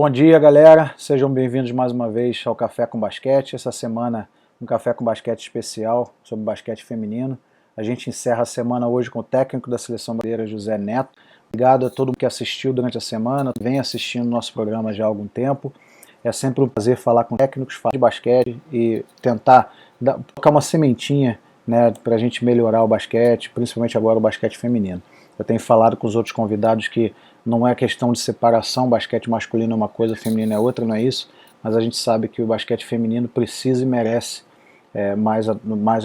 Bom dia, galera. Sejam bem-vindos mais uma vez ao Café com Basquete. Essa semana, um Café com Basquete especial sobre basquete feminino. A gente encerra a semana hoje com o técnico da Seleção Brasileira, José Neto. Obrigado a todo mundo que assistiu durante a semana, vem assistindo o nosso programa já há algum tempo. É sempre um prazer falar com técnicos, falar de basquete e tentar tocar uma sementinha, né, para a gente melhorar o basquete, principalmente agora o basquete feminino. Eu tenho falado com os outros convidados que não é questão de separação, basquete masculino é uma coisa, feminino é outra, não é isso, mas a gente sabe que o basquete feminino precisa e merece mais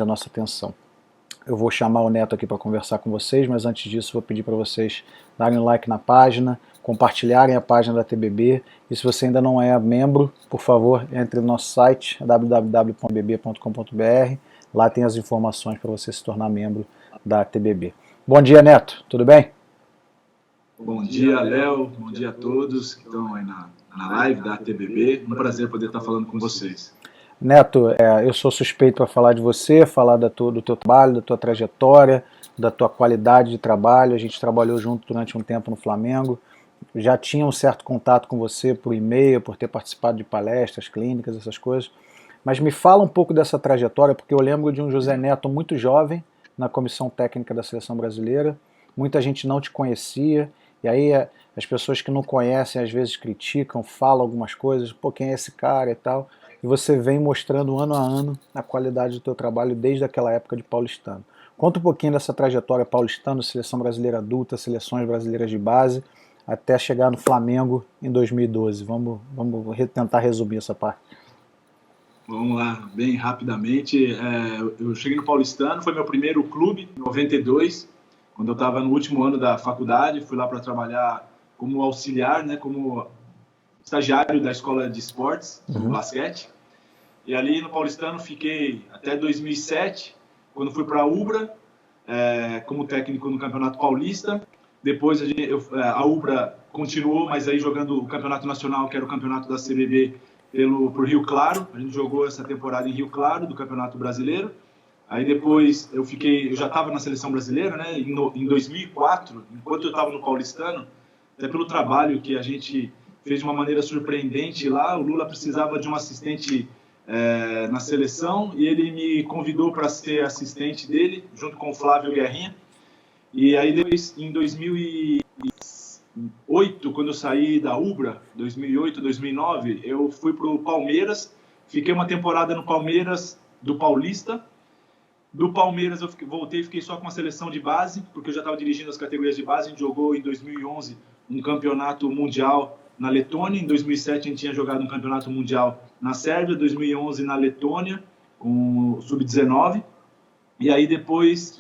a nossa atenção. Eu vou chamar o Neto aqui para conversar com vocês, mas antes disso vou pedir para vocês darem um like na página, compartilharem a página da TBB, e se você ainda não é membro, por favor, entre no nosso site www.bb.com.br, lá tem as informações para você se tornar membro da TBB. Bom dia, Neto, tudo bem? Bom dia, Léo, bom dia a todos que estão aí na live da TBB, um prazer poder estar falando com vocês. Neto, eu sou suspeito para falar de você, falar do teu trabalho, da tua trajetória, da tua qualidade de trabalho. A gente trabalhou junto durante um tempo no Flamengo, já tinha um certo contato com você por e-mail, por ter participado de palestras, clínicas, essas coisas. Mas me fala um pouco dessa trajetória, porque eu lembro de um José Neto muito jovem na comissão técnica da Seleção Brasileira, muita gente não te conhecia, e aí as pessoas que não conhecem às vezes criticam, falam algumas coisas, pô, quem é esse cara e tal, e você vem mostrando ano a ano a qualidade do teu trabalho desde aquela época de Paulistano. Conta um pouquinho dessa trajetória Paulistano, Seleção Brasileira Adulta, Seleções Brasileiras de Base, até chegar no Flamengo em 2012. Vamos tentar resumir essa parte. Vamos lá, bem rapidamente. Eu cheguei no Paulistano, foi meu primeiro clube, em 92, quando eu estava no último ano da faculdade. Fui lá para trabalhar como auxiliar, né, como estagiário da escola de esportes, do basquete. E ali no Paulistano fiquei até 2007, quando fui para a Ubra, como técnico no Campeonato Paulista. Depois a Ubra continuou, mas aí jogando o Campeonato Nacional, que era o campeonato da CBB, por Rio Claro. A gente jogou essa temporada em Rio Claro, do Campeonato Brasileiro. Aí depois eu já estava na Seleção Brasileira, né? Em 2004, enquanto eu estava no Paulistano, até pelo trabalho que a gente fez de uma maneira surpreendente lá, o Lula precisava de um assistente na seleção, e ele me convidou para ser assistente dele, junto com o Flávio Guerrinha. E aí depois, em 2008, quando eu saí da Ubra, 2008, 2009, eu fui para o Palmeiras, fiquei uma temporada no Palmeiras do Paulista. Do Palmeiras eu voltei e fiquei só com a seleção de base, porque eu já estava dirigindo as categorias de base. A gente jogou em 2011 um campeonato mundial na Letônia, em 2007 a gente tinha jogado um campeonato mundial na Sérvia, 2011 na Letônia, com o Sub-19, e aí depois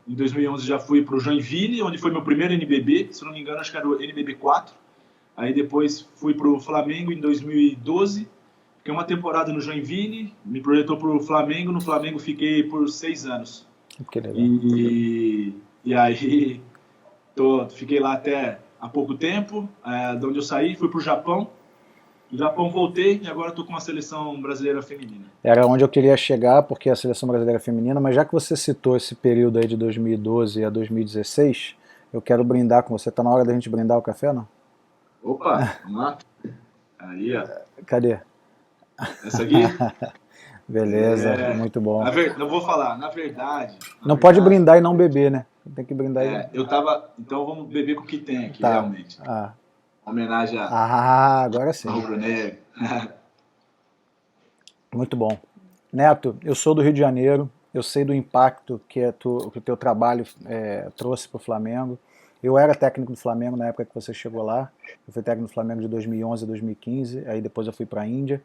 em 2011 já fui para o Joinville, onde foi meu primeiro NBB, se não me engano acho que era o NBB 4, aí depois fui para o Flamengo em 2012, fiquei uma temporada no Joinville, me projetou para o Flamengo, no Flamengo fiquei por 6 anos. Que legal. E aí fiquei lá até há pouco tempo, de onde eu saí, fui para o Japão. Do Japão voltei e agora estou com a Seleção Brasileira Feminina. Era onde eu queria chegar, porque é a Seleção Brasileira Feminina, mas já que você citou esse período aí de 2012 a 2016, eu quero brindar com você. Tá na hora da gente brindar o café, não? Opa, vamos lá. Aí, ó. Cadê? Essa aqui? Beleza, muito bom. Não vou falar, na verdade... Não pode brindar e não beber, né? Tem que brindar Então vamos beber com o que tem aqui, tá. Realmente. Homenagem agora sim. ao rubro-negro. Muito bom. Neto, eu sou do Rio de Janeiro, eu sei do impacto que o teu trabalho trouxe para o Flamengo. Eu era técnico do Flamengo na época que você chegou lá. Eu fui técnico do Flamengo de 2011 a 2015, aí depois eu fui para a Índia.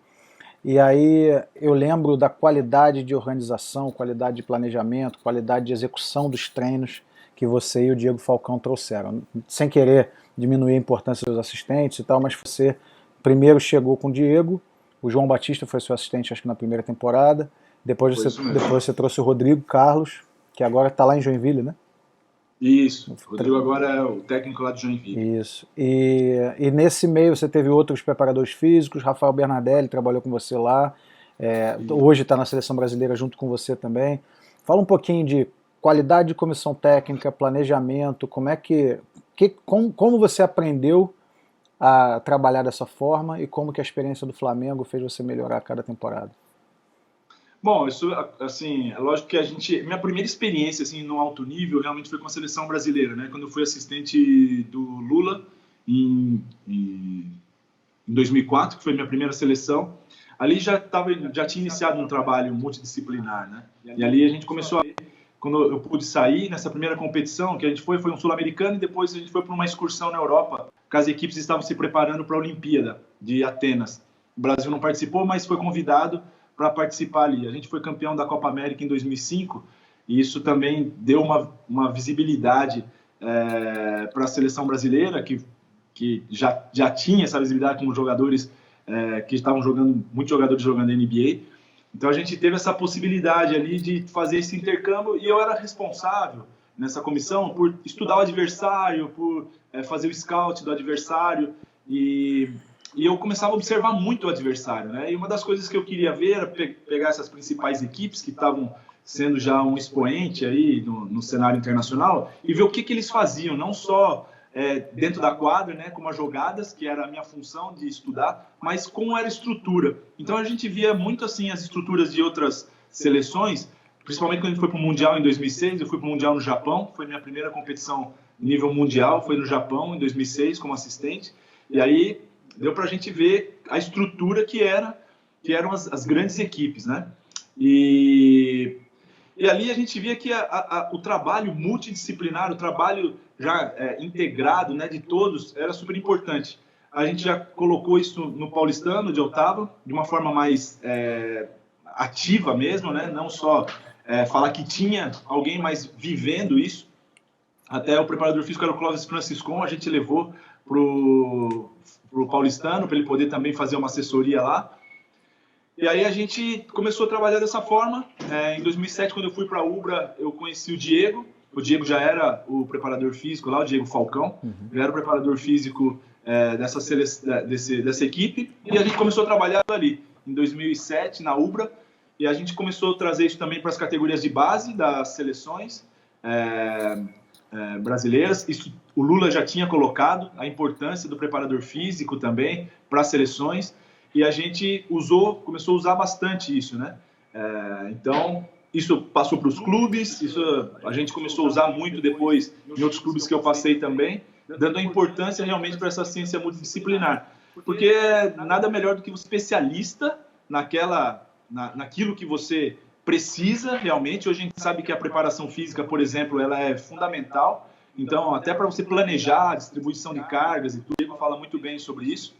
E aí eu lembro da qualidade de organização, qualidade de planejamento, qualidade de execução dos treinos que você e o Diego Falcão trouxeram. Sem querer diminuir a importância dos assistentes e tal, mas você primeiro chegou com o Diego, o João Batista foi seu assistente acho que na primeira temporada, depois você trouxe o Rodrigo Carlos, que agora está lá em Joinville, né? Isso, o Rodrigo agora é o técnico lá de Joinville. Isso, e nesse meio você teve outros preparadores físicos, Rafael Bernardelli trabalhou com você lá, hoje está na Seleção Brasileira junto com você também. Fala um pouquinho de qualidade de comissão técnica, planejamento, como você aprendeu a trabalhar dessa forma e como que a experiência do Flamengo fez você melhorar a cada temporada? Bom, isso, assim, é lógico que minha primeira experiência, assim, no alto nível, realmente foi com a seleção brasileira, né? Quando eu fui assistente do Lula em 2004, que foi minha primeira seleção, ali já tinha iniciado um trabalho multidisciplinar, né? E ali a gente começou quando eu pude sair nessa primeira competição, que a gente foi um sul-americano e depois a gente foi para uma excursão na Europa, porque as equipes estavam se preparando para a Olimpíada de Atenas. O Brasil não participou, mas foi convidado para participar ali. A gente foi campeão da Copa América em 2005 e isso também deu uma visibilidade para a seleção brasileira, que já tinha essa visibilidade com jogadores que estavam jogando, muitos jogadores jogando NBA. Então a gente teve essa possibilidade ali de fazer esse intercâmbio e eu era responsável nessa comissão por estudar o adversário, por fazer o scout do adversário e eu começava a observar muito o adversário, né? E uma das coisas que eu queria ver era pegar essas principais equipes que estavam sendo já um expoente aí no cenário internacional e ver o que eles faziam, não só dentro da quadra, né, como as jogadas, que era a minha função de estudar, mas como era a estrutura. Então a gente via muito assim as estruturas de outras seleções, principalmente quando a gente foi para o Mundial em 2006, eu fui para o Mundial no Japão, foi minha primeira competição nível mundial, foi no Japão em 2006 como assistente, e aí deu para a gente ver a estrutura que eram as grandes equipes, né? E ali a gente via que o trabalho multidisciplinar, o trabalho já integrado, né, de todos, era super importante. A gente já colocou isso no Paulistano de Otávio, de uma forma mais ativa mesmo, né? Não só falar que tinha alguém mais vivendo isso. Até o preparador físico era o Clóvis Franciscon, a gente levou pro Paulistano para ele poder também fazer uma assessoria lá. E aí a gente começou a trabalhar dessa forma. Em 2007, quando eu fui para a Ubra, eu conheci o Diego. O Diego já era o preparador físico lá, o Diego Falcão. Já era o preparador físico dessa equipe. E a gente começou a trabalhar ali, em 2007, na Ubra. E a gente começou a trazer isso também para as categorias de base das seleções brasileiras. Isso, o Lula já tinha colocado a importância do preparador físico também para as seleções. E a gente começou a usar bastante isso, né? Então, isso passou para os clubes, isso a gente começou a usar muito depois em outros clubes que eu passei também, dando a importância realmente para essa ciência multidisciplinar. Porque nada melhor do que um especialista naquilo que você precisa realmente. Hoje a gente sabe que a preparação física, por exemplo, ela é fundamental. Então, até para você planejar a distribuição de cargas e tudo, ele fala muito bem sobre isso.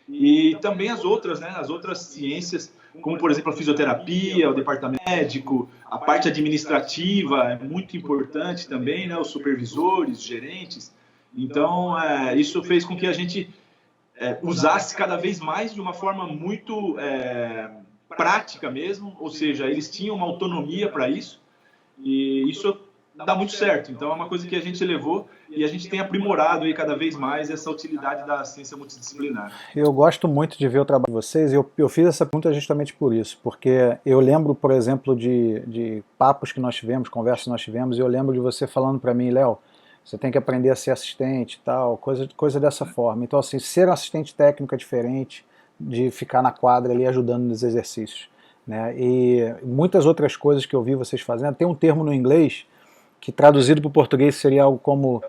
E também as outras, né? As outras ciências, como por exemplo a fisioterapia, o departamento médico, a parte administrativa é muito importante também, né? Os supervisores, gerentes. Então, isso fez com que a gente usasse cada vez mais de uma forma muito prática mesmo, ou seja, eles tinham uma autonomia para isso e isso dá muito certo. Então é uma coisa que a gente levou e a gente tem aprimorado aí cada vez mais essa utilidade da ciência multidisciplinar. Eu gosto muito de ver o trabalho de vocês e eu fiz essa pergunta justamente por isso, porque eu lembro, por exemplo, de papos que nós tivemos, conversas que nós tivemos, e eu lembro de você falando para mim, Léo, você tem que aprender a ser assistente e tal, coisa dessa forma. Então, assim, ser um assistente técnico é diferente de ficar na quadra ali ajudando nos exercícios, né? E muitas outras coisas que eu vi vocês fazendo, tem um termo no inglês que traduzido para o português seria algo como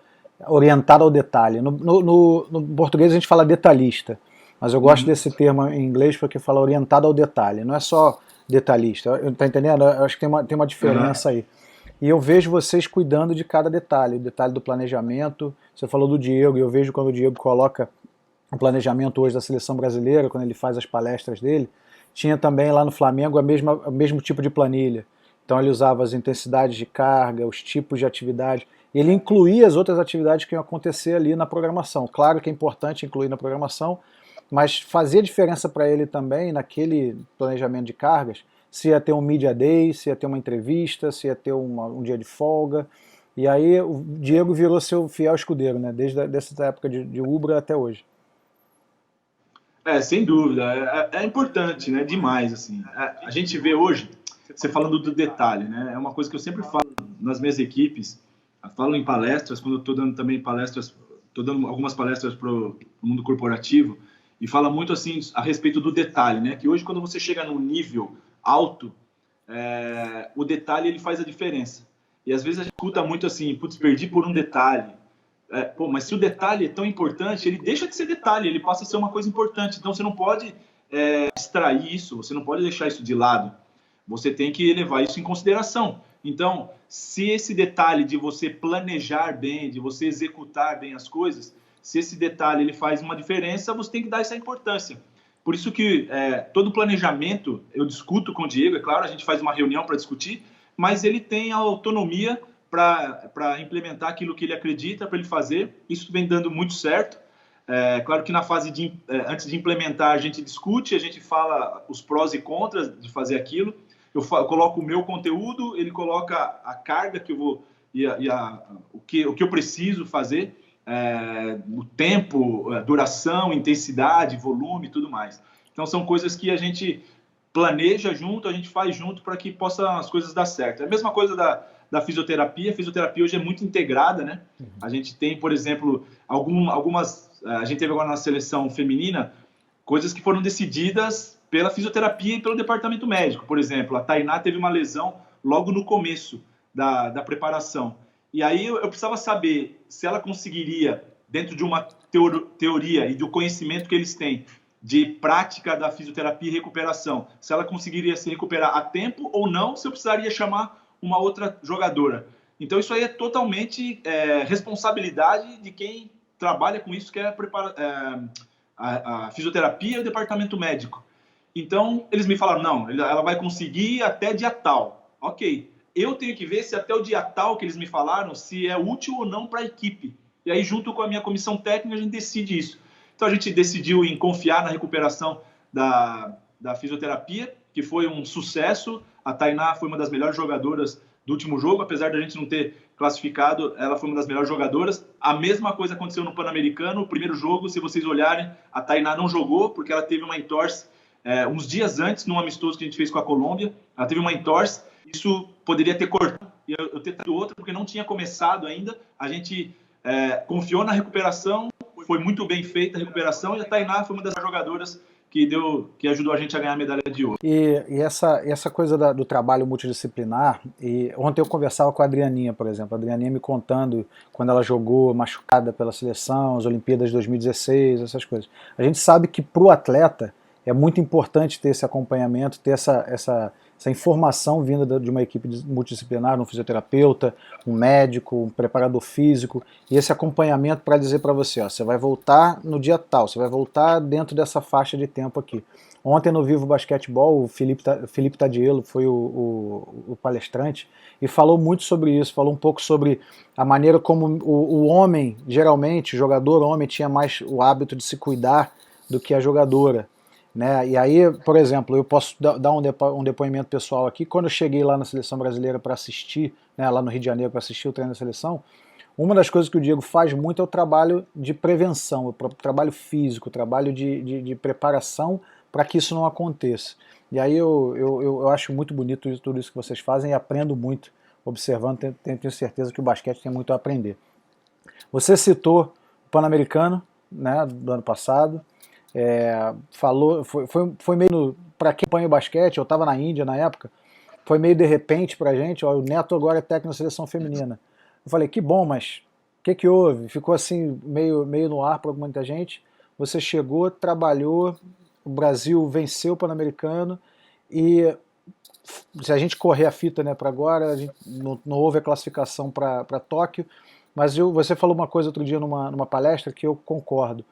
orientado ao detalhe. No português a gente fala detalhista, mas eu gosto desse termo em inglês porque fala orientado ao detalhe, não é só detalhista, tá entendendo? Eu acho que tem uma diferença aí. E eu vejo vocês cuidando de cada detalhe, o detalhe do planejamento. Você falou do Diego, e eu vejo quando o Diego coloca o planejamento hoje da seleção brasileira, quando ele faz as palestras dele, tinha também lá no Flamengo o mesmo tipo de planilha. Então ele usava as intensidades de carga, os tipos de atividade, ele incluía as outras atividades que iam acontecer ali na programação. Claro que é importante incluir na programação, mas fazia diferença para ele também, naquele planejamento de cargas, se ia ter um Media Day, se ia ter uma entrevista, se ia ter um dia de folga. E aí o Diego virou seu fiel escudeiro, né? Desde essa época de Ubra até hoje. Sem dúvida. É importante, né? Demais, assim. A gente vê hoje, você falando do detalhe, né? É uma coisa que eu sempre falo nas minhas equipes, falo em palestras, quando eu estou dando também palestras estou dando algumas palestras para o mundo corporativo e fala muito assim a respeito do detalhe, né? Que hoje quando você chega num nível alto, o detalhe ele faz a diferença. E às vezes a gente escuta muito assim, putz, perdi por um detalhe. Mas se o detalhe é tão importante, ele deixa de ser detalhe, ele passa a ser uma coisa importante. Então você não pode extrair isso, você não pode deixar isso de lado. Você tem que levar isso em consideração. Então, se esse detalhe de você planejar bem, de você executar bem as coisas, se esse detalhe ele faz uma diferença, você tem que dar essa importância. Por isso que todo planejamento, eu discuto com o Diego, é claro, a gente faz uma reunião para discutir, mas ele tem a autonomia para implementar aquilo que ele acredita, para ele fazer. Isso vem dando muito certo. Claro que na fase antes de implementar, a gente discute, a gente fala os prós e contras de fazer aquilo. Eu coloco o meu conteúdo, ele coloca a carga que eu vou o que eu preciso fazer, o tempo, a duração, intensidade, volume, tudo mais. Então são coisas que a gente planeja junto, a gente faz junto para que possa as coisas dar certo. É a mesma coisa da fisioterapia. A fisioterapia hoje é muito integrada, né? A gente tem, por exemplo, algumas. A gente teve agora na seleção feminina coisas que foram decididas pela fisioterapia e pelo departamento médico. Por exemplo, a Tainá teve uma lesão logo no começo da preparação. E aí eu precisava saber se ela conseguiria, dentro de uma teoria e do conhecimento que eles têm de prática da fisioterapia e recuperação, se ela conseguiria se recuperar a tempo ou não, se eu precisaria chamar uma outra jogadora. Então isso aí é totalmente responsabilidade de quem trabalha com isso, que é a fisioterapia e o departamento médico. Então eles me falaram, não, ela vai conseguir até dia tal. Ok, eu tenho que ver se até o dia tal que eles me falaram, se é útil ou não para a equipe. E aí junto com a minha comissão técnica a gente decide isso. Então a gente decidiu em confiar na recuperação da fisioterapia, que foi um sucesso. A Tainá foi uma das melhores jogadoras do último jogo, apesar de a gente não ter classificado, ela foi uma das melhores jogadoras. A mesma coisa aconteceu no Pan-Americano. O primeiro jogo, se vocês olharem, a Tainá não jogou, porque ela teve uma entorse uns dias antes, num amistoso que a gente fez com a Colômbia. Ela teve uma entorse, isso poderia ter cortado e eu ter trazido outra, porque não tinha começado ainda. A gente confiou na recuperação, foi muito bem feita a recuperação, e a Tainá foi uma das jogadoras que ajudou a gente a ganhar a medalha de ouro. E essa coisa do trabalho multidisciplinar, e ontem eu conversava com a Adrianinha, por exemplo, a Adrianinha me contando quando ela jogou machucada pela seleção, as Olimpíadas de 2016, essas coisas. A gente sabe que para o atleta é muito importante ter esse acompanhamento, ter essa informação vinda de uma equipe multidisciplinar, um fisioterapeuta, um médico, um preparador físico, e esse acompanhamento para dizer para você, ó, você vai voltar no dia tal, você vai voltar dentro dessa faixa de tempo aqui. Ontem no Vivo Basquetebol, o Felipe Tadiello foi o palestrante e falou muito sobre isso, falou um pouco sobre a maneira como o homem, geralmente, o jogador homem tinha mais o hábito de se cuidar do que a jogadora. Né? E aí, por exemplo, eu posso dar um depoimento pessoal aqui. Quando eu cheguei lá na Seleção Brasileira para assistir, né, lá no Rio de Janeiro para assistir o treino da seleção, uma das coisas que o Diego faz muito é o trabalho de prevenção, o trabalho físico, o trabalho de preparação para que isso não aconteça. E aí eu acho muito bonito tudo isso que vocês fazem e aprendo muito observando, tenho certeza que o basquete tem muito a aprender. Você citou o Pan-Americano, né, do ano passado, falou, foi meio, para quem acompanha o basquete, eu estava na Índia na época, foi meio de repente pra gente, ó, o Neto agora é técnico da seleção feminina. Eu falei, que bom, mas o que houve? Ficou assim, meio no ar para muita gente. Você chegou, trabalhou, o Brasil venceu o Pan-Americano e se a gente correr a fita, né, para agora, não houve a classificação para Tóquio, mas você falou uma coisa outro dia numa palestra que eu concordo.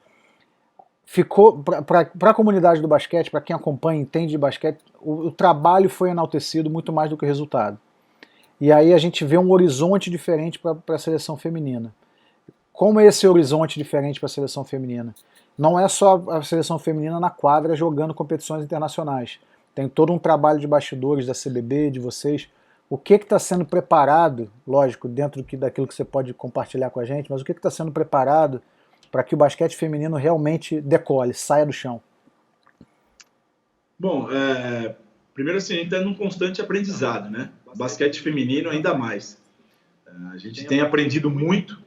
Ficou para a comunidade do basquete, para quem acompanha, entende de basquete, o trabalho foi enaltecido muito mais do que o resultado. E aí a gente vê um horizonte diferente para a seleção feminina. Como é esse horizonte diferente para a seleção feminina? Não é só a seleção feminina na quadra jogando competições internacionais. Tem todo um trabalho de bastidores da CBB, de vocês. O que está sendo preparado, lógico, dentro daquilo que você pode compartilhar com a gente, mas o que está sendo preparado para que o basquete feminino realmente decole, saia do chão? Bom, primeiro assim, a gente está num constante aprendizado, né? Basquete feminino ainda mais. A gente tem aprendido muito.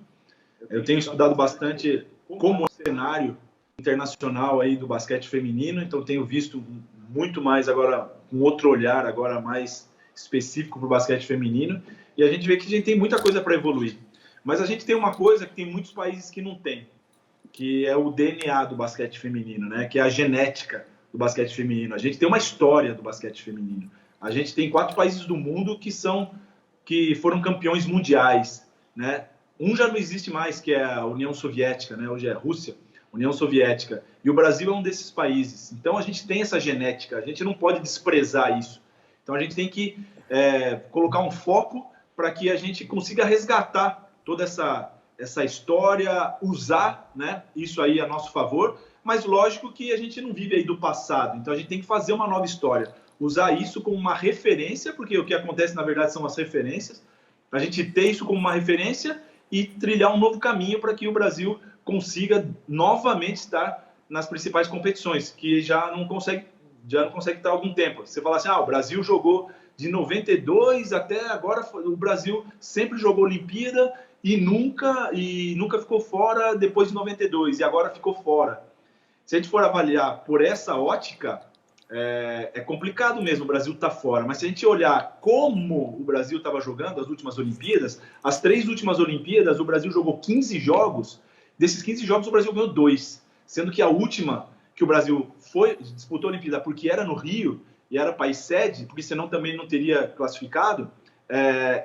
Eu tenho estudado bastante como é o cenário internacional aí do basquete feminino, então tenho visto muito mais agora, com outro olhar agora mais específico para o basquete feminino, e a gente vê que a gente tem muita coisa para evoluir. Mas a gente tem uma coisa que tem muitos países que não tem, que é o DNA do basquete feminino, né? Que é a genética do basquete feminino. A gente tem uma história do basquete feminino. A gente tem 4 países do mundo que foram campeões mundiais, né? Um já não existe mais, que é a União Soviética, né? Hoje é a Rússia, União Soviética. E o Brasil é um desses países. Então a gente tem essa genética, a gente não pode desprezar isso. Então a gente tem que colocar um foco para que a gente consiga resgatar toda essa história, usar, né, isso aí a nosso favor, mas lógico que a gente não vive aí do passado, então a gente tem que fazer uma nova história, usar isso como uma referência, porque o que acontece na verdade são as referências, a gente ter isso como uma referência e trilhar um novo caminho para que o Brasil consiga novamente estar nas principais competições, que já não consegue estar há algum tempo. Você fala assim, o Brasil jogou de 92 até agora, o Brasil sempre jogou Olimpíada e nunca ficou fora depois de 92, e agora ficou fora. Se a gente for avaliar por essa ótica, é complicado mesmo o Brasil estar fora, mas se a gente olhar como o Brasil estava jogando as últimas Olimpíadas, as 3 últimas Olimpíadas, o Brasil jogou 15 jogos, desses 15 jogos o Brasil ganhou 2, sendo que a última que o Brasil disputou a Olimpíada porque era no Rio, e era país sede, porque senão também não teria classificado,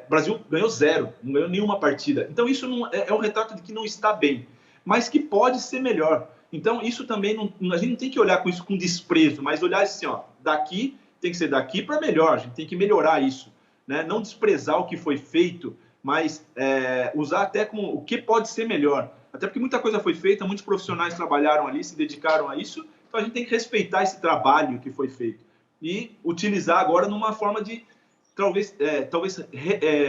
o Brasil ganhou 0, não ganhou nenhuma partida. Então isso não, é um retrato de que não está bem, mas que pode ser melhor. Então isso também, a gente não tem que olhar com isso com desprezo, mas olhar assim, daqui tem que ser daqui para melhor, a gente tem que melhorar isso, né? Não desprezar o que foi feito, mas usar até como o que pode ser melhor. Até porque muita coisa foi feita, muitos profissionais trabalharam ali, se dedicaram a isso, então a gente tem que respeitar esse trabalho que foi feito e utilizar agora numa forma de talvez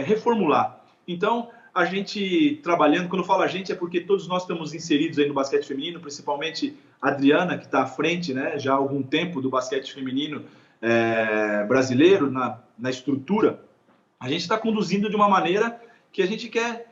reformular. Então, a gente trabalhando, quando eu falo a gente, é porque todos nós estamos inseridos aí no basquete feminino, principalmente a Adriana, que está à frente, né, já há algum tempo do basquete feminino brasileiro, na estrutura. A gente está conduzindo de uma maneira que a gente quer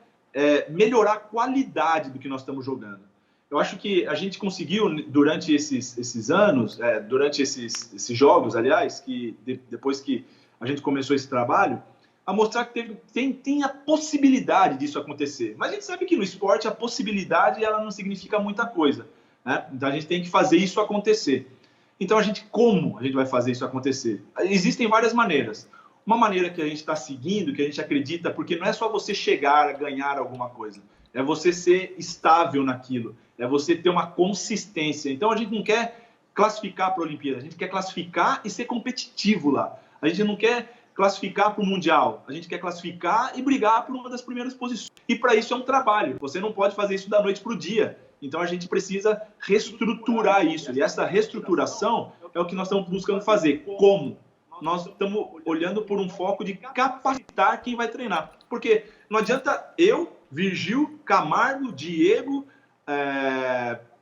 melhorar a qualidade do que nós estamos jogando. Eu acho que a gente conseguiu, durante esses anos, durante esses jogos, aliás, que depois que a gente começou esse trabalho, a mostrar que tem a possibilidade disso acontecer. Mas a gente sabe que no esporte a possibilidade ela não significa muita coisa, né? Então a gente tem que fazer isso acontecer. Então como a gente vai fazer isso acontecer? Existem várias maneiras. Uma maneira que a gente está seguindo, que a gente acredita, porque não é só você chegar a ganhar alguma coisa, é você ser estável naquilo, é você ter uma consistência. Então a gente não quer classificar para a Olimpíada, a gente quer classificar e ser competitivo lá. A gente não quer classificar para o Mundial, a gente quer classificar e brigar por uma das primeiras posições. E para isso é um trabalho, você não pode fazer isso da noite para o dia. Então a gente precisa reestruturar isso, e essa reestruturação é o que nós estamos buscando fazer. Como? Nós estamos olhando por um foco de capacitar quem vai treinar. Porque não adianta eu, Virgil, Camargo, Diego,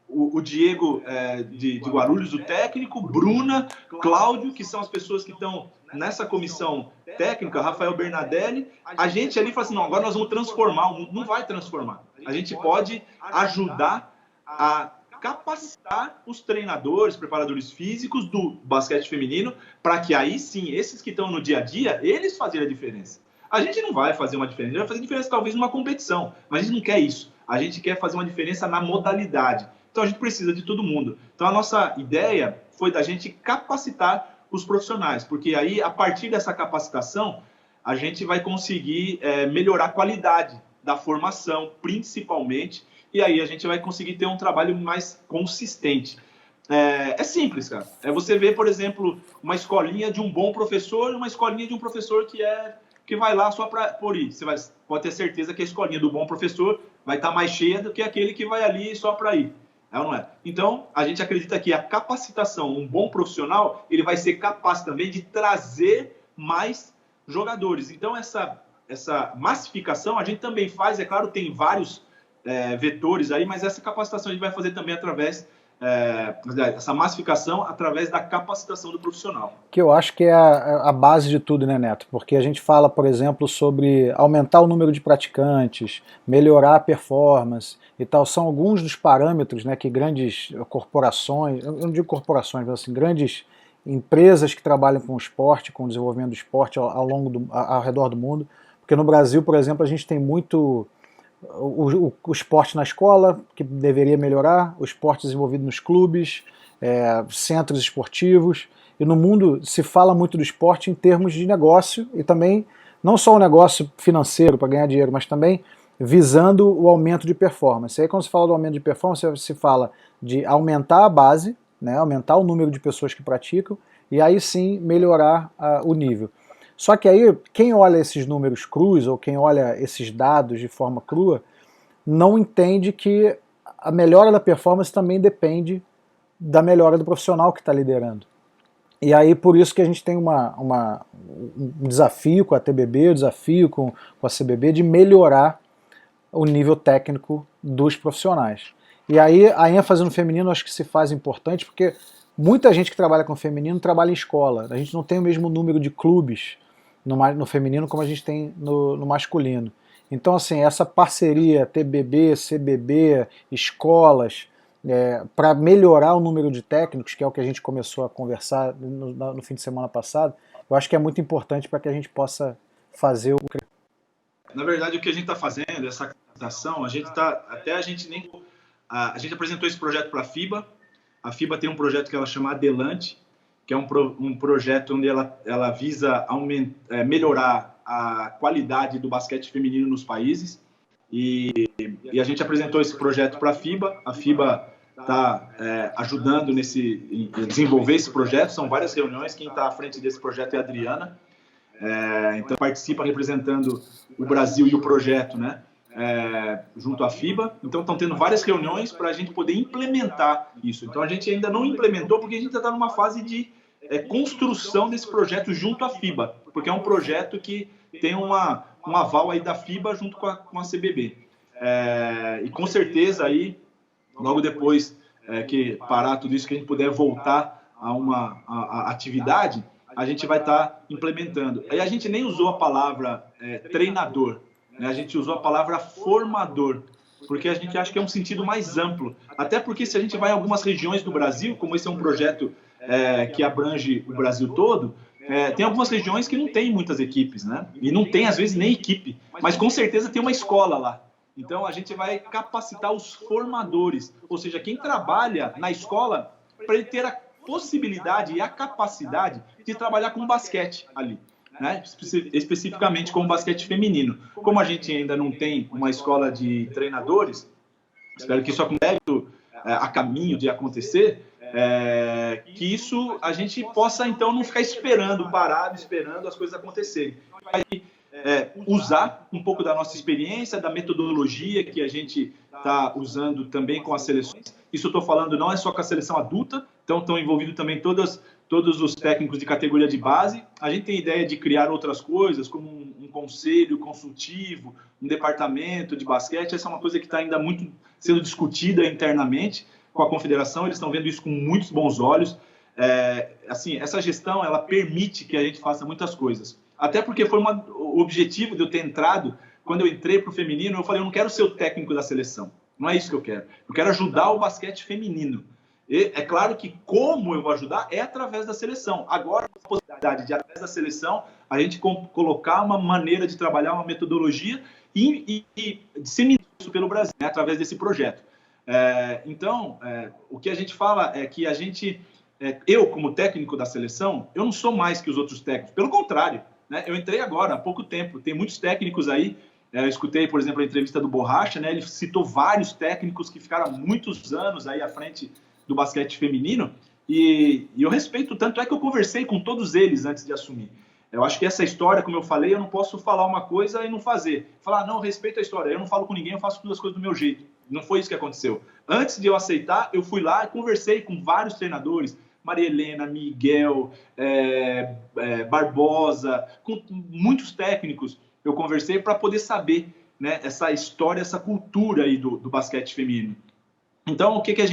o Diego de Guarulhos, o técnico, Bruna, Cláudio, que são as pessoas que estão nessa comissão técnica, Rafael Bernadelli, a gente ali fala assim, não, agora nós vamos transformar, não vai transformar. A gente pode ajudar a capacitar os treinadores, preparadores físicos do basquete feminino, para que aí sim, esses que estão no dia a dia, eles fazerem a diferença. A gente não vai fazer uma diferença, a gente vai fazer diferença talvez numa competição, mas a gente não quer isso. A gente quer fazer uma diferença na modalidade. Então a gente precisa de todo mundo. Então a nossa ideia foi da gente capacitar os profissionais, porque aí a partir dessa capacitação a gente vai conseguir melhorar a qualidade da formação, principalmente, e aí a gente vai conseguir ter um trabalho mais consistente. É simples, cara. É você ver, por exemplo, uma escolinha de um bom professor e uma escolinha de um professor que vai lá só para por ir. Você pode ter certeza que a escolinha do bom professor vai estar mais cheia do que aquele que vai ali só para ir. É ou não é? Então, a gente acredita que a capacitação, um bom profissional, ele vai ser capaz também de trazer mais jogadores. Então, essa massificação a gente também faz, é claro, tem vários vetores aí, mas essa capacitação a gente vai fazer também através essa massificação através da capacitação do profissional. Que eu acho que é a base de tudo, né, Neto? Porque a gente fala, por exemplo, sobre aumentar o número de praticantes, melhorar a performance e tal. São alguns dos parâmetros, né, que grandes corporações, eu não digo corporações, mas assim, grandes empresas que trabalham com o esporte, com o desenvolvimento do esporte ao redor do mundo. Porque no Brasil, por exemplo, a gente tem muito o esporte na escola, que deveria melhorar, o esporte desenvolvido nos clubes, centros esportivos, e no mundo se fala muito do esporte em termos de negócio, e também não só o negócio financeiro para ganhar dinheiro, mas também visando o aumento de performance. E aí quando se fala do aumento de performance, se fala de aumentar a base, né, aumentar o número de pessoas que praticam, e aí sim melhorar o nível. Só que aí, quem olha esses números crus, ou quem olha esses dados de forma crua, não entende que a melhora da performance também depende da melhora do profissional que está liderando. E aí, por isso que a gente tem um desafio com a TBB, um desafio com a CBB de melhorar o nível técnico dos profissionais. E aí, a ênfase no feminino acho que se faz importante, porque muita gente que trabalha com feminino trabalha em escola. A gente não tem o mesmo número de clubes no feminino como a gente tem no masculino. Então, assim, essa parceria TBB, CBB, escolas, para melhorar o número de técnicos, que é o que a gente começou a conversar no fim de semana passado, eu acho que é muito importante para que a gente possa fazer o... Na verdade, o que a gente está fazendo, essa capacitação, a gente apresentou esse projeto para a FIBA. A FIBA tem um projeto que ela chama Adelante, que é um projeto onde ela visa melhorar a qualidade do basquete feminino nos países. E a gente apresentou esse projeto para a FIBA. A FIBA está ajudando em desenvolver esse projeto. São várias reuniões. Quem está à frente desse projeto é a Adriana. Então, participa representando o Brasil e o projeto, né? Junto à FIBA. Então, estão tendo várias reuniões para a gente poder implementar isso. Então, a gente ainda não implementou porque a gente está numa fase de construção desse projeto junto à FIBA, porque é um projeto que tem um aval aí da FIBA junto com a CBB. E com certeza aí, logo depois que parar tudo isso, que a gente puder voltar a atividade, a gente vai estar implementando. Aí a gente nem usou a palavra treinador, né? A gente usou a palavra formador, porque a gente acha que é um sentido mais amplo. Até porque se a gente vai em algumas regiões do Brasil, como esse é um projeto que abrange o Brasil todo, tem algumas regiões que não tem muitas equipes, né? E não tem, às vezes, nem equipe, mas com certeza tem uma escola lá. Então, a gente vai capacitar os formadores, ou seja, quem trabalha na escola, para ele ter a possibilidade e a capacidade de trabalhar com basquete ali, né? Especificamente com basquete feminino. Como a gente ainda não tem uma escola de treinadores, espero que isso aconteça a caminho de acontecer, que isso a gente possa então não ficar parado esperando as coisas acontecerem. Aí, usar um pouco da nossa experiência, da metodologia que a gente está usando também com as seleções. Isso eu estou falando não é só com a seleção adulta, então estão envolvidos também todos os técnicos de categoria de base. A gente tem ideia de criar outras coisas, como um conselho consultivo, um departamento de basquete. Essa é uma coisa que está ainda muito sendo discutida internamente com a confederação. Eles estão vendo isso com muitos bons olhos. Assim, essa gestão ela permite que a gente faça muitas coisas. Até porque foi o objetivo de eu ter entrado, quando eu entrei para o feminino, eu falei, eu não quero ser o técnico da seleção. Não é isso que eu quero. Eu quero ajudar o basquete feminino. E é claro que como eu vou ajudar é através da seleção. Agora, a possibilidade de, através da seleção, a gente colocar uma maneira de trabalhar, uma metodologia e disseminar isso pelo Brasil, né, através desse projeto. Então, o que a gente fala é que eu, como técnico da seleção, eu não sou mais que os outros técnicos. Pelo contrário, né, eu entrei agora, há pouco tempo. Tem muitos técnicos aí. Eu escutei, por exemplo, a entrevista do Borracha, né? Ele citou vários técnicos que ficaram há muitos anos aí à frente do basquete feminino, e eu respeito, tanto é que eu conversei com todos eles antes de assumir. Eu acho que essa história, como eu falei, eu não posso falar uma coisa e não fazer. Falar, não, respeito a história, eu não falo com ninguém, eu faço todas as coisas do meu jeito. Não foi isso que aconteceu. Antes de eu aceitar, eu fui lá e conversei com vários treinadores, Maria Helena, Miguel, Barbosa, com muitos técnicos. Eu conversei para poder saber, né, essa história, essa cultura aí do basquete feminino. Então, o que a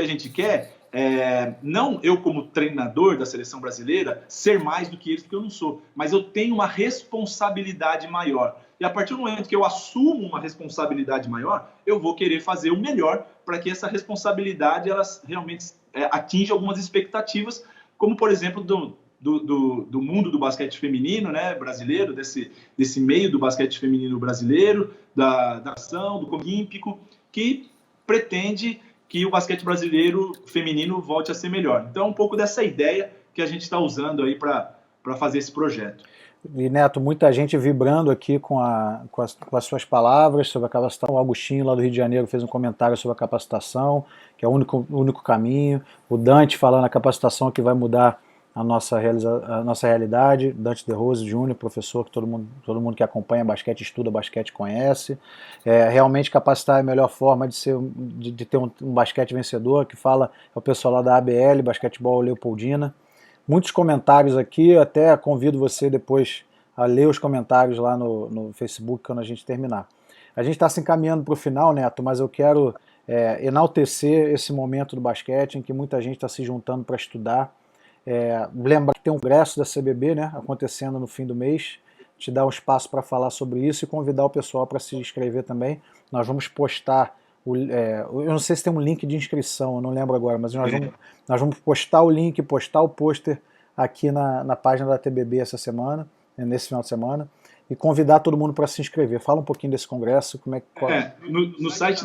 gente quer é, não eu como treinador da seleção brasileira, ser mais do que eles, porque eu não sou, mas eu tenho uma responsabilidade maior. E a partir do momento que eu assumo uma responsabilidade maior, eu vou querer fazer o melhor para que essa responsabilidade ela realmente atinja algumas expectativas, como, por exemplo, do mundo do basquete feminino, né, brasileiro, desse meio do basquete feminino brasileiro, da ação, do Olímpico, que pretende que o basquete brasileiro feminino volte a ser melhor. Então, um pouco dessa ideia que a gente está usando aí para fazer esse projeto. E Neto, muita gente vibrando aqui com as suas palavras sobre a capacitação. O Agostinho, lá do Rio de Janeiro, fez um comentário sobre a capacitação, que é o único caminho. O Dante falando a capacitação que vai mudar a nossa realidade. Dante De Rose Júnior, professor que todo mundo que acompanha basquete, estuda basquete, conhece. Realmente capacitar é a melhor forma de ter um basquete vencedor, que fala é o pessoal lá da ABL, Basquetebol Leopoldina. Muitos comentários aqui, até convido você depois a ler os comentários lá no Facebook quando a gente terminar. A gente está se encaminhando para o final, Neto, mas eu quero enaltecer esse momento do basquete em que muita gente está se juntando para estudar. Lembra que tem um congresso da CBB, né, acontecendo no fim do mês, te dar um espaço para falar sobre isso e convidar o pessoal para se inscrever também. Nós vamos postar, eu não sei se tem um link de inscrição, eu não lembro agora, mas nós vamos postar o link, postar o pôster aqui na página da TBB essa semana, nesse final de semana, e convidar todo mundo para se inscrever. Fala um pouquinho desse congresso, como é que... No site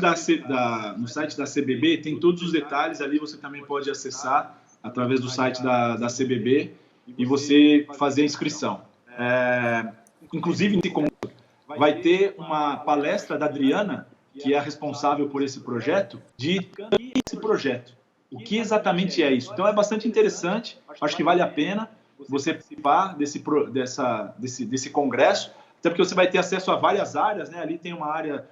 no site da CBB tem todos os detalhes, ali você também pode acessar através do site da CBB e você fazer a inscrição. Inclusive, vai ter uma palestra da Adriana, que é a responsável por esse projeto, de esse projeto. O que exatamente é isso? Então é bastante interessante, acho que vale a pena você participar desse congresso, até porque você vai ter acesso a várias áreas, né? Ali tem uma área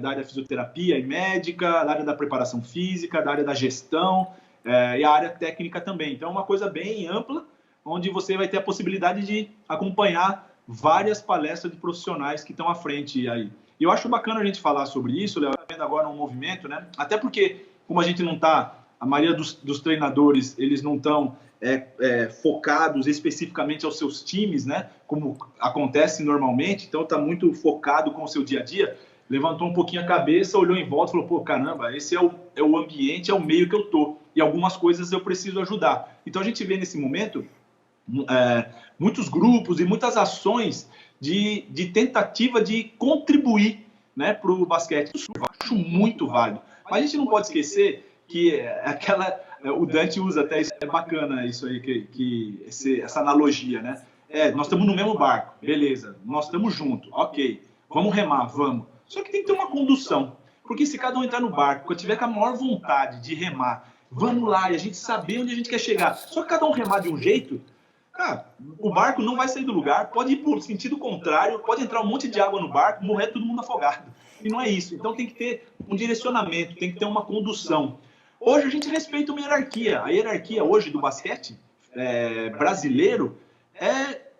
da área fisioterapia e médica, da área da preparação física, da área da gestão, e a área técnica também. Então é uma coisa bem ampla, onde você vai ter a possibilidade de acompanhar várias palestras de profissionais que estão à frente aí. E eu acho bacana a gente falar sobre isso, Léo, vendo agora um movimento, né? Até porque, como a gente não está, a maioria dos treinadores, eles não estão focados especificamente aos seus times, né? Como acontece normalmente, então está muito focado com o seu dia a dia, levantou um pouquinho a cabeça, olhou em volta e falou, pô, caramba, esse é o ambiente, é o meio que eu tô, e algumas coisas eu preciso ajudar. Então a gente vê nesse momento muitos grupos e muitas ações de tentativa de contribuir, né, para o basquete. Isso eu acho muito válido. Mas a gente não pode esquecer que o Dante usa até isso, é bacana isso aí, essa analogia, né? Nós estamos no mesmo barco, beleza, nós estamos juntos, ok, vamos remar, vamos. Só que tem que ter uma condução, porque se cada um entrar no barco, quando tiver com a maior vontade de remar, vamos lá, e a gente saber onde a gente quer chegar, só que cada um remar de um jeito, o barco não vai sair do lugar, pode ir para o sentido contrário, pode entrar um monte de água no barco, morrer todo mundo afogado. E não é isso. Então tem que ter um direcionamento, tem que ter uma condução. Hoje a gente respeita uma hierarquia. A hierarquia hoje do basquete brasileiro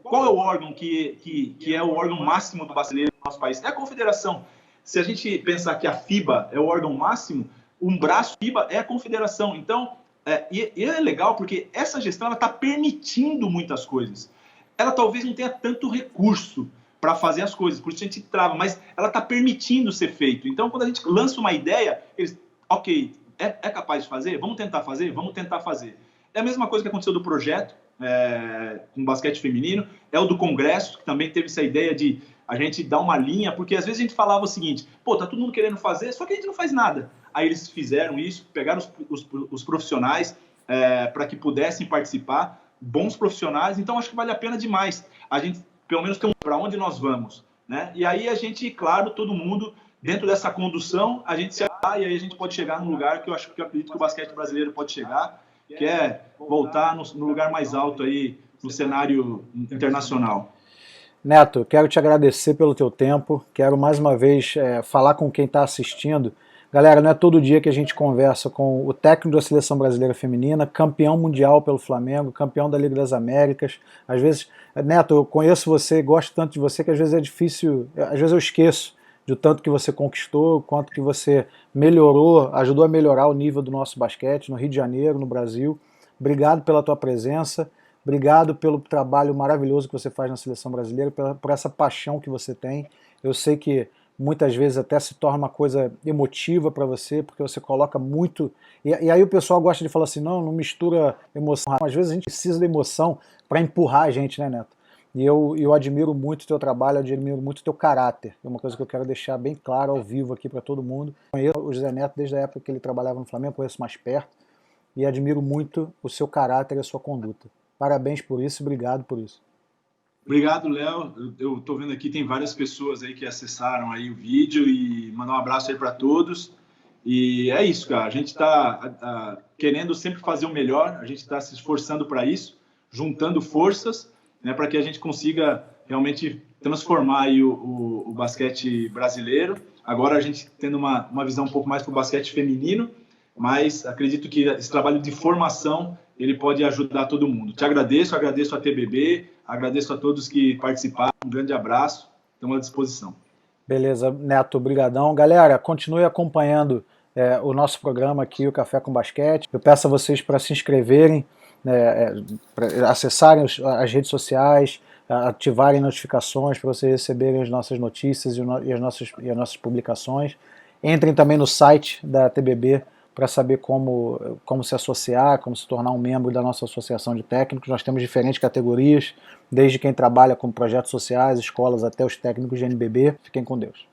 qual é o órgão que é o órgão máximo do brasileiro no nosso país? É a confederação. Se a gente pensar que a FIBA é o órgão máximo, um braço FIBA é a confederação. Então, e é legal porque essa gestão está permitindo muitas coisas. Ela talvez não tenha tanto recurso para fazer as coisas, por isso a gente trava, mas ela está permitindo ser feito. Então, quando a gente lança uma ideia, eles, ok, é capaz de fazer? Vamos tentar fazer? Vamos tentar fazer. É a mesma coisa que aconteceu do projeto com basquete feminino, é o do congresso, que também teve essa ideia de a gente dar uma linha, porque às vezes a gente falava o seguinte, pô, tá todo mundo querendo fazer, só que a gente não faz nada. Aí eles fizeram isso, pegaram os profissionais para que pudessem participar, bons profissionais, então acho que vale a pena demais. A gente, pelo menos, tem para onde nós vamos, né? E aí a gente, claro, todo mundo, dentro dessa condução, a gente e aí a gente pode chegar num lugar que eu acredito que o basquete brasileiro pode chegar, que é voltar no lugar mais alto aí, no cenário internacional. Neto, quero te agradecer pelo teu tempo, quero mais uma vez falar com quem está assistindo. Galera, não é todo dia que a gente conversa com o técnico da Seleção Brasileira Feminina, campeão mundial pelo Flamengo, campeão da Liga das Américas. Às vezes, Neto, eu conheço você, gosto tanto de você que às vezes é difícil, às vezes eu esqueço do tanto que você conquistou, quanto que você melhorou, ajudou a melhorar o nível do nosso basquete no Rio de Janeiro, no Brasil. Obrigado pela tua presença, obrigado pelo trabalho maravilhoso que você faz na seleção brasileira, por essa paixão que você tem. Eu sei que muitas vezes até se torna uma coisa emotiva para você, porque você coloca muito... E aí o pessoal gosta de falar assim, não mistura emoção. Às vezes a gente precisa da emoção para empurrar a gente, né, Neto? E eu admiro muito o teu trabalho, admiro muito o teu caráter. É uma coisa que eu quero deixar bem claro ao vivo aqui para todo mundo. Conheço o José Neto desde a época que ele trabalhava no Flamengo, conheço mais perto, e admiro muito o seu caráter e a sua conduta. Parabéns por isso, obrigado por isso. Obrigado, Léo. Eu estou vendo aqui, tem várias pessoas aí que acessaram aí o vídeo e mandar um abraço aí para todos. E é isso, cara. A gente está querendo sempre fazer o melhor, a gente está se esforçando para isso, juntando forças, né, para que a gente consiga realmente transformar aí o basquete brasileiro. Agora a gente tendo uma visão um pouco mais para o basquete feminino, mas acredito que esse trabalho de formação ele pode ajudar todo mundo. Te agradeço a TBB, agradeço a todos que participaram, um grande abraço, estamos à disposição. Beleza, Neto, brigadão. Galera, continue acompanhando o nosso programa aqui, o Café com Basquete. Eu peço a vocês para se inscreverem, para acessarem as redes sociais, ativarem notificações para vocês receberem as nossas notícias e as nossas publicações. Entrem também no site da TBB para saber como se associar, como se tornar um membro da nossa associação de técnicos. Nós temos diferentes categorias, desde quem trabalha com projetos sociais, escolas, até os técnicos de NBB. Fiquem com Deus.